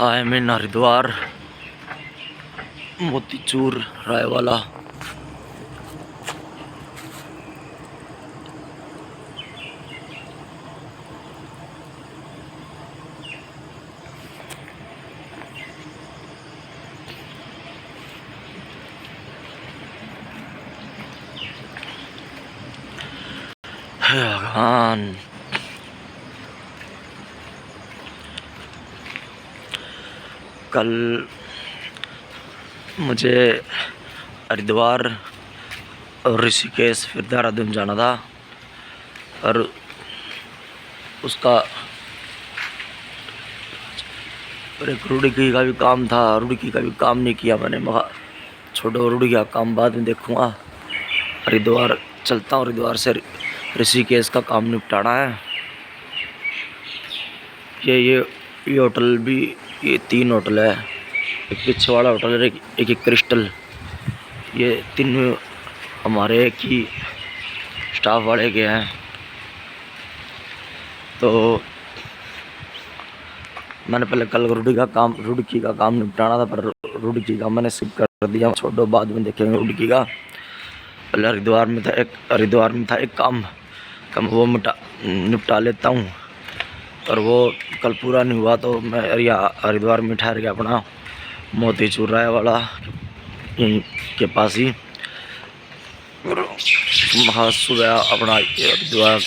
आई mean Haridwar Motichur Raiwala. हे भगवान, कल मुझे हरिद्वार और ऋषिकेश फिर देहरादून जाना था और उसका एक रुड़की का भी काम था। रुड़की का भी काम नहीं किया मैंने, मगर छोड़ो रुड़की का काम बाद में देखूँगा। हरिद्वार चलता हूँ, हरिद्वार से ऋषिकेश का काम निपटाना है। ये होटल भी, ये 3 होटल है। एक पीछे वाला होटल है, एक क्रिस्टल। ये 3 हमारे एक ही स्टाफ वाले के हैं। तो मैंने पहले कल रुड़की का काम निपटाना था, पर रुड़की का मैंने स्किप कर दिया। छोड़ो बाद में देखेंगे रुड़की का। पहले हरिद्वार में था एक काम वो निपटा लेता हूँ। और वो कल पूरा नहीं हुआ तो मैं हरिद्वार में ठहर गया अपना मोतीचूर राय वाला यहीं के पास ही। सुबह अपना हरिद्वार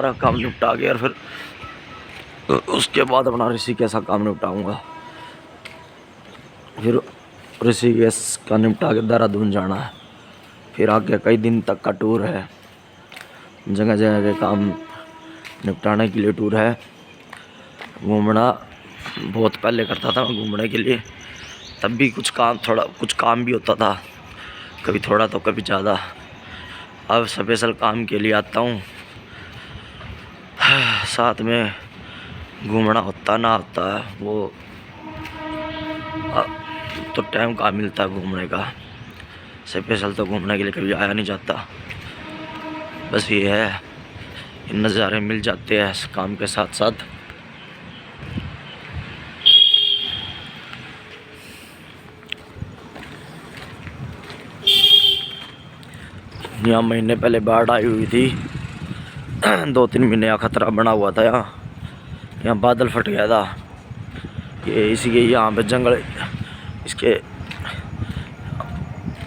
का काम निपटा के और फिर उसके बाद अपना ऋषिकेश का काम निपटाऊंगा। फिर ऋषिकेश का निपटा के देहरादून जाना है। फिर आगे कई दिन तक का टूर है, जगह जगह के काम निपटाने के लिए टूर है। घूमना बहुत पहले करता था मैं घूमने के लिए, तब भी कुछ काम भी होता था, कभी थोड़ा तो कभी ज़्यादा। अब स्पेशल काम के लिए आता हूँ, साथ में घूमना होता ना होता है वो तो टाइम कहाँ मिलता है घूमने का। स्पेशल तो घूमने के लिए कभी आया नहीं जाता। बस ये है, इन नज़ारे मिल जाते हैं इस काम के साथ साथ। यहाँ महीने पहले बाढ़ आई हुई थी, 2-3 महीने का खतरा बना हुआ था। यहाँ बादल फट गया था। ये इसी के यहाँ पे जंगल,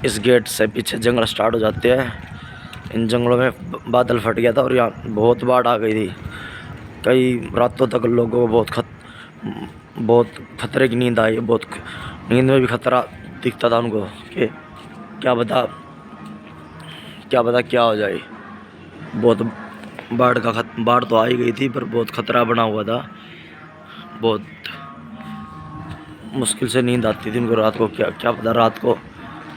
इस गेट से पीछे जंगल स्टार्ट हो जाते हैं। इन जंगलों में बादल फट गया था और यहाँ बहुत बाढ़ आ गई थी। कई रातों तक लोगों को बहुत खतरे की नींद आई। बहुत नींद में भी खतरा दिखता था उनको कि क्या पता क्या हो जाए। बहुत बाढ़ तो आई गई थी, पर बहुत खतरा बना हुआ था। बहुत मुश्किल से नींद आती थी उनको रात को। क्या पता रात को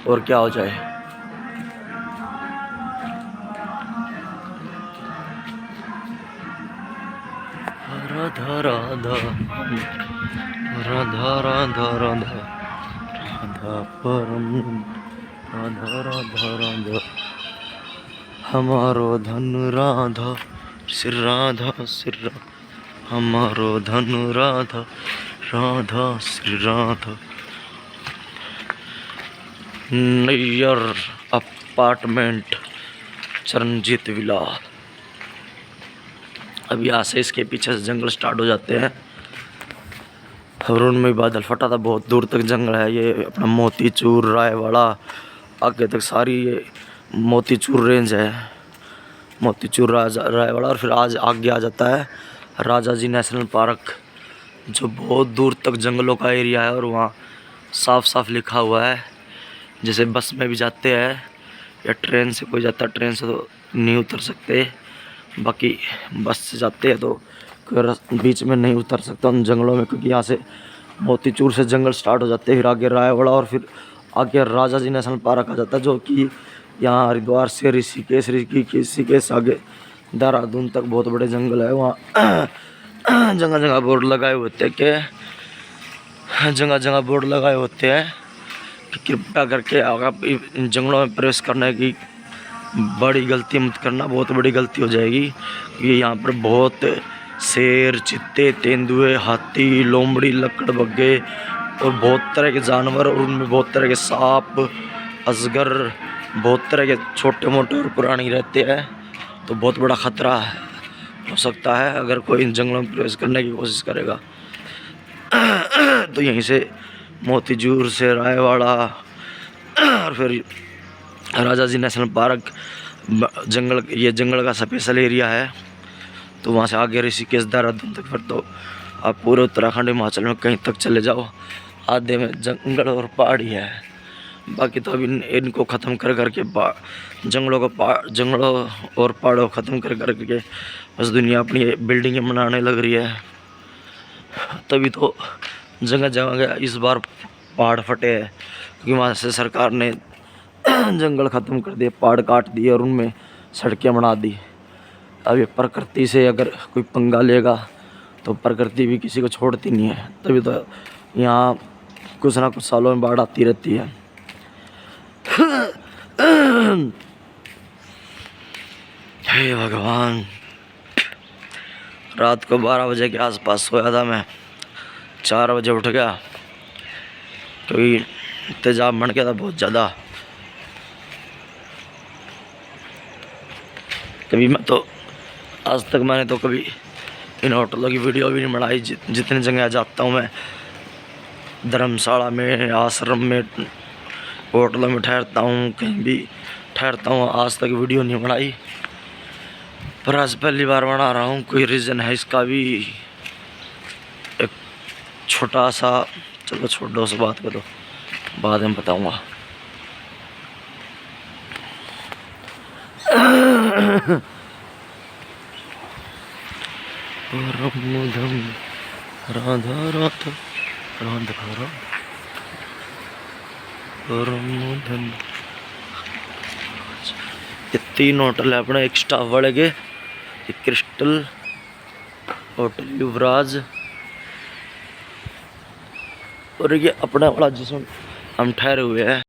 और क्या हो जाए। राधा राधा राधा राधा राधा राधा परम राधा राधा राधा हमारो धन राधा सिर राधा सिर हमारो धन राधा राधा श्री राधा। Nayyar apartment Charanjit villa. अब यहाँ से इसके पीछे से जंगल स्टार्ट हो जाते हैं और उनमें बादल फटा था। बहुत दूर तक जंगल है। ये अपना मोतीचूर रायवाड़ा आगे तक सारी ये मोतीचूर रेंज है। मोतीचूर रायवाड़ा और फिर आज आगे आ जाता है राजा जी नेशनल पार्क, जो बहुत दूर तक जंगलों का एरिया है। और वहाँ साफ साफ लिखा हुआ है, जैसे बस में भी जाते हैं या ट्रेन से कोई जाता है, ट्रेन से तो नहीं उतर सकते, बाकी बस से जाते हैं तो बीच में नहीं उतर सकता उन जंगलों में, क्योंकि यहाँ से मोतीचूर से जंगल स्टार्ट हो जाते हैं। फिर आगे रायवाड़ा और फिर आगे राजा जी नेशनल पार्क आ जाता है, जो कि यहाँ हरिद्वार से ऋषिकेश आगे देहरादून तक बहुत बड़े जंगल है। वहाँ जगह जगह बोर्ड लगाए होते हैं कि कृपया करके आप इन जंगलों में प्रवेश करने की बड़ी गलती मत करना, बहुत बड़ी गलती हो जाएगी। ये यहाँ पर बहुत शेर, चीते, तेंदुए, हाथी, लोमड़ी, लकड़बग्गे और बहुत तरह के जानवर, और उनमें बहुत तरह के सांप, अजगर, बहुत तरह के छोटे मोटे और प्राणी रहते हैं। तो बहुत बड़ा खतरा हो सकता है अगर कोई इन जंगलों में प्रवेश करने की कोशिश करेगा। तो यहीं से मोतीचूर से रायवाड़ा और फिर राजा जी नेशनल पार्क जंगल, ये जंगल का स्पेशल एरिया है। तो वहाँ से आगे ऋषिकेश, देहरादून तक, फिर तो आप पूरे उत्तराखंड हिमाचल में कहीं तक चले जाओ, आधे में जंगल और पहाड़ी है। बाकी तो अभी इनको ख़त्म कर करके जंगलों और पहाड़ों को ख़त्म कर करके बस दुनिया अपनी बिल्डिंगें बनाने लग रही है। तभी तो जगह जगह इस बार पहाड़ फटे हैं, क्योंकि वहाँ से सरकार ने जंगल ख़त्म कर दिए, पहाड़ काट दिए और उनमें सड़कें बना दी। अब ये प्रकृति से अगर कोई पंगा लेगा तो प्रकृति भी किसी को छोड़ती नहीं है। तभी तो यहाँ कुछ ना कुछ सालों में बाढ़ आती रहती है। हे भगवान, रात को 12 बजे के आसपास सोया था मैं, 4 बजे उठ गया क्योंकि तेजाब बढ़ गया था बहुत ज़्यादा। कभी मैं तो आज तक मैंने तो कभी इन होटलों की वीडियो भी नहीं बनाई। जितनी जगह जाता हूँ मैं, धर्मशाला में, आश्रम में, होटलों में ठहरता हूँ, कहीं भी ठहरता हूँ, आज तक वीडियो नहीं बनाई। पर आज पहली बार बना रहा हूँ। कोई रीज़न है इसका भी, एक छोटा सा, चलो छोड़ो उस बात को, तो बाद में बताऊँगा। राधा राधा राधा राधा। ये 3 होटल है अपने, एक स्टाफ वाले के, एक क्रिस्टल होटल युवराज, और ये अपना वाला जिसमें हम ठहरे हुए हैं।